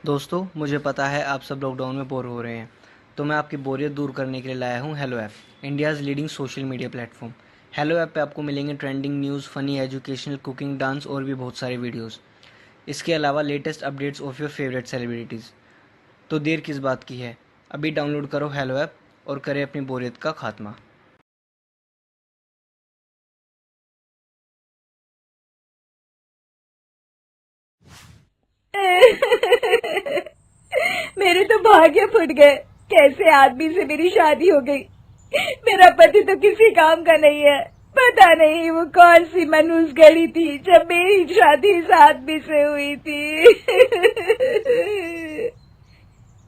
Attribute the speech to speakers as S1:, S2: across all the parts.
S1: दोस्तों, मुझे पता है आप सब लॉकडाउन में बोर हो रहे हैं, तो मैं आपकी बोरियत दूर करने के लिए लाया हूँ hello app, India's leading social media platform. Hello app पे आपको मिलेंगे trending news, funny, educational, cooking, dance और भी बहुत सारे वीडियोस। इसके अलावा latest updates of your favourite celebrities. तो देर किस बात की है, अभी डाउनलोड करो हेलो ऐप और करें अपनी बोरियत का खात्मा।
S2: मेरे तो भाग्य फुट गए। कैसे आदमी से मेरी शादी हो गई। मेरा पति तो किसी काम का नहीं है। पता नहीं वो कौन सी मनूस गढ़ी थी जब मेरी शादी इस आदमी से हुई थी।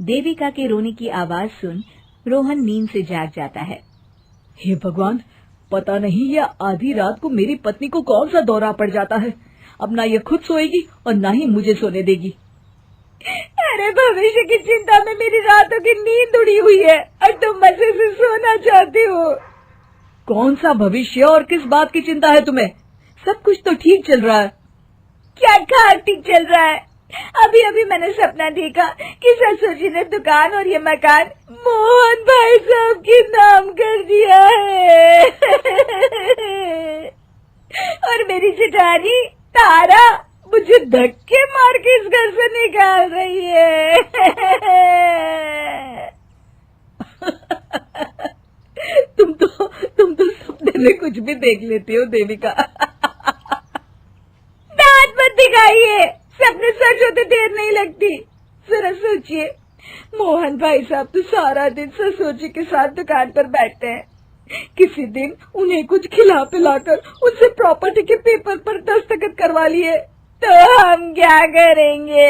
S2: देविका के रोने की आवाज सुन रोहन नींद से जाग जाता है। हे भगवान, पता नहीं ये आधी रात को मेरी पत्नी को कौन सा दौरा पड़ जाता है। अब ना ये खुद सोएगी और ना ही मुझे सोने देगी। अरे भविष्य की चिंता में मेरी रातों की नींद उड़ी हुई है और तुम मजे से सोना चाहती हो। कौन सा भविष्य और किस बात की चिंता है तुम्हें? सब कुछ तो ठीक चल रहा है। क्या खाक ठीक चल रहा है? अभी अभी मैंने सपना देखा कि ससुर जी ने दुकान और ये मकान मोहन भाई साहब के नाम कर दिया है। और मेरी जेठानी तारा मुझे धक्के मार के इस घर से निकाल रही है। तुम तो सपने में कुछ भी देख लेती हो देविका। दांत मत दिखाइए, सपने सच होते देर नहीं लगती। जरा सोचिए, मोहन भाई साहब तो सारा दिन ससुर जी के साथ दुकान पर बैठते हैं। किसी दिन उन्हें कुछ खिला पिलाकर उनसे प्रॉपर्टी के पेपर पर दस्तखत करवा लिए तो हम क्या करेंगे?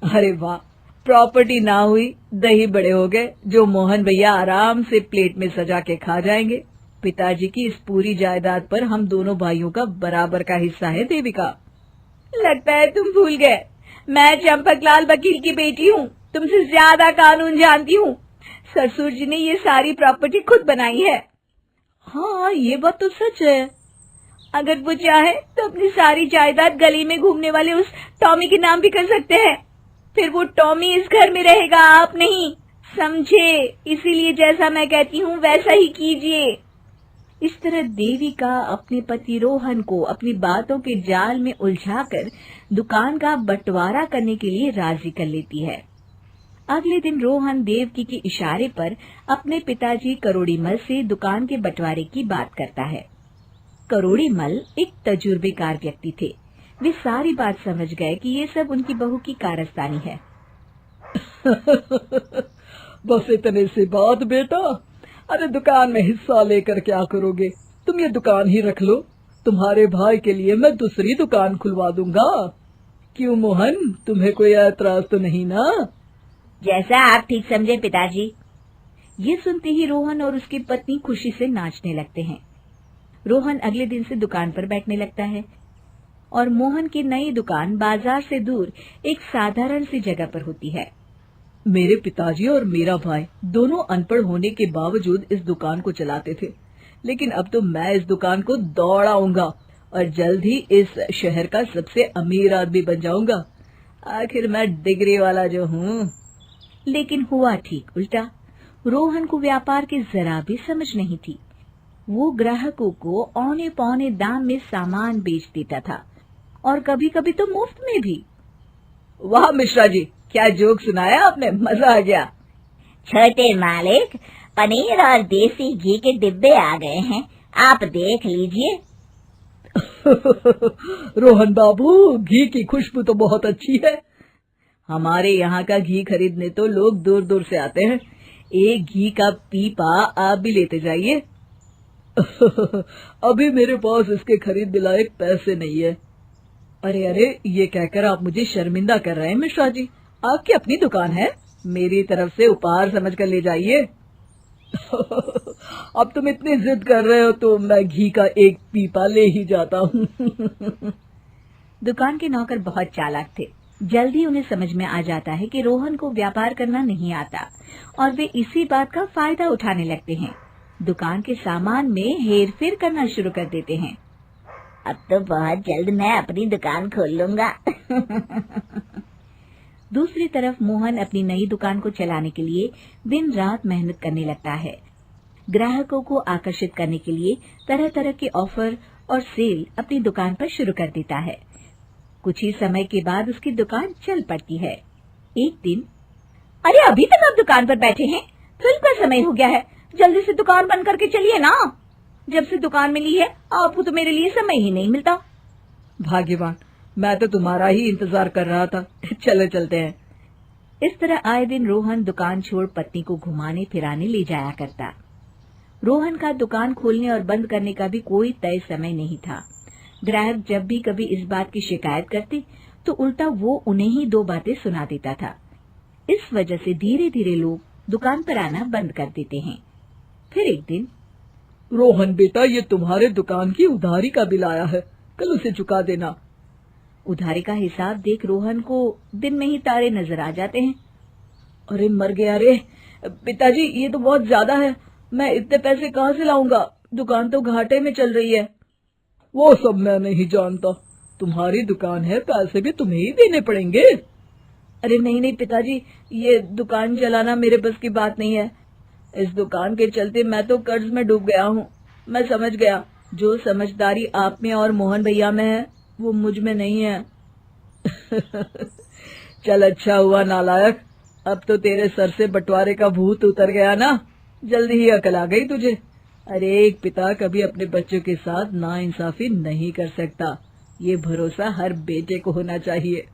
S2: अरे वाह, प्रॉपर्टी ना हुई, दही बड़े हो गए जो मोहन भैया आराम से प्लेट में सजा के खा जाएंगे। पिताजी की इस पूरी जायदाद पर हम दोनों भाइयों का बराबर का हिस्सा है देविका। लगता है तुम भूल गए, मैं चंपकलाल वकील की बेटी हूँ, तुमसे ज्यादा कानून जानती हूँ। ससुर जी ने ये सारी प्रॉपर्टी खुद बनाई है। हाँ, ये बात तो सच है। अगर वो चाहे तो अपनी सारी जायदाद गली में घूमने वाले उस टॉमी के नाम भी कर सकते हैं। फिर वो टॉमी इस घर में रहेगा, आप नहीं, समझे? इसीलिए जैसा मैं कहती हूँ वैसा ही कीजिए। इस तरह देविका अपने पति रोहन को अपनी बातों के जाल में उलझाकर दुकान का बंटवारा करने के लिए राजी कर लेती है। अगले दिन रोहन देवकी के इशारे पर अपने पिताजी करोड़ीमल से दुकान के बंटवारे की बात करता है। करोड़ीमल एक तजुर्बेकार व्यक्ति थे। वे सारी बात समझ गए कि ये सब उनकी बहू की कारस्तानी है। बस इतने से बात बेटा। अरे दुकान में हिस्सा लेकर क्या करोगे? तुम ये दुकान ही रख लो, तुम्हारे भाई के लिए मैं दूसरी दुकान खुलवा दूंगा। क्यों मोहन, तुम्हें कोई ऐतराज तो नहीं ना? जैसा आप ठीक समझे पिताजी। ये सुनते ही रोहन और उसकी पत्नी खुशी से नाचने लगते हैं। रोहन अगले दिन से दुकान पर बैठने लगता है और मोहन की नई दुकान बाजार से दूर एक साधारण सी जगह पर होती है। मेरे पिताजी और मेरा भाई दोनों अनपढ़ होने के बावजूद इस दुकान को चलाते थे, लेकिन अब तो मैं इस दुकान को दौड़ाऊंगा और जल्द ही इस शहर का सबसे अमीर आदमी बन जाऊंगा। आखिर मैं डिग्री वाला जो हूँ। लेकिन हुआ ठीक उल्टा। रोहन को व्यापार की जरा भी समझ नहीं थी। वो ग्राहकों को औने पौने दाम में सामान बेच देता था और कभी कभी तो मुफ्त में भी। वाह मिश्रा जी, क्या जोक सुनाया आपने, मजा आ गया।
S3: छोटे मालिक, पनीर और देसी घी के डिब्बे आ गए हैं, आप देख लीजिए।
S2: रोहन बाबू, घी की खुशबू तो बहुत अच्छी है। हमारे यहाँ का घी खरीदने तो लोग दूर दूर से आते हैं। एक घी का पीपा आप भी लेते जाइए। अभी मेरे पास इसके खरीदने लायक पैसे नहीं है। अरे अरे, ये कहकर आप मुझे शर्मिंदा कर रहे हैं मिश्रा जी। आपकी अपनी दुकान है, मेरी तरफ से उपहार समझ कर ले जाइए। अब तुम इतनी जिद कर रहे हो तो मैं घी का एक पीपा ले ही जाता हूँ। दुकान के नौकर बहुत चालाक थे। जल्दी उन्हें समझ में आ जाता है कि रोहन को व्यापार करना नहीं आता और वे इसी बात का फायदा उठाने लगते हैं। दुकान के सामान में हेर फेर करना शुरू कर देते हैं।
S3: अब तो बहुत जल्द मैं अपनी दुकान खोल लूंगा। दूसरी तरफ मोहन अपनी नई दुकान को चलाने के लिए दिन रात मेहनत करने लगता है। ग्राहकों को आकर्षित करने के लिए तरह तरह के ऑफर और सेल अपनी दुकान पर शुरू कर देता है। कुछ ही समय के बाद उसकी दुकान चल पड़ती है। एक दिन, अरे अभी तक आप दुकान पर बैठे हैं? फिल्म का समय हो गया है, जल्दी से दुकान बंद करके चलिए ना। जब से दुकान मिली है आपको तो मेरे लिए समय ही नहीं मिलता।
S2: भाग्यवान, मैं तो तुम्हारा ही इंतजार कर रहा था। चलो चलते हैं।
S3: इस तरह आए दिन रोहन दुकान छोड़ पत्नी को घुमाने फिराने ले जाया करता। रोहन का दुकान खोलने और बंद करने का भी कोई तय समय नहीं था। ग्राहक जब भी कभी इस बात की शिकायत करते तो उल्टा वो उन्हें ही दो बातें सुना देता था। इस वजह से धीरे धीरे लोग दुकान पर आना बंद कर देते हैं। फिर एक दिन,
S2: रोहन बेटा, ये तुम्हारे दुकान की उधारी का बिल आया है, कल उसे चुका देना।
S3: उधारी का हिसाब देख रोहन को दिन में ही तारे नजर आ जाते हैं।
S2: अरे मर गया रे पिताजी, ये तो बहुत ज्यादा है। मैं इतने पैसे कहाँ से लाऊंगा? दुकान तो घाटे में चल रही है। वो सब मैं नहीं जानता, तुम्हारी दुकान है, पैसे भी तुम्हें ही देने पड़ेंगे। अरे नहीं नहीं पिताजी, ये दुकान चलाना मेरे बस की बात नहीं है। इस दुकान के चलते मैं तो कर्ज में डूब गया हूँ। मैं समझ गया, जो समझदारी आप में और मोहन भैया में है वो मुझ में नहीं है। चल अच्छा हुआ नालायक, अब तो तेरे सर से बंटवारे का भूत उतर गया ना, जल्दी ही अकल आ गई तुझे। अरे एक पिता कभी अपने बच्चों के साथ नाइंसाफी नहीं कर सकता, ये भरोसा हर बेटे को होना चाहिए।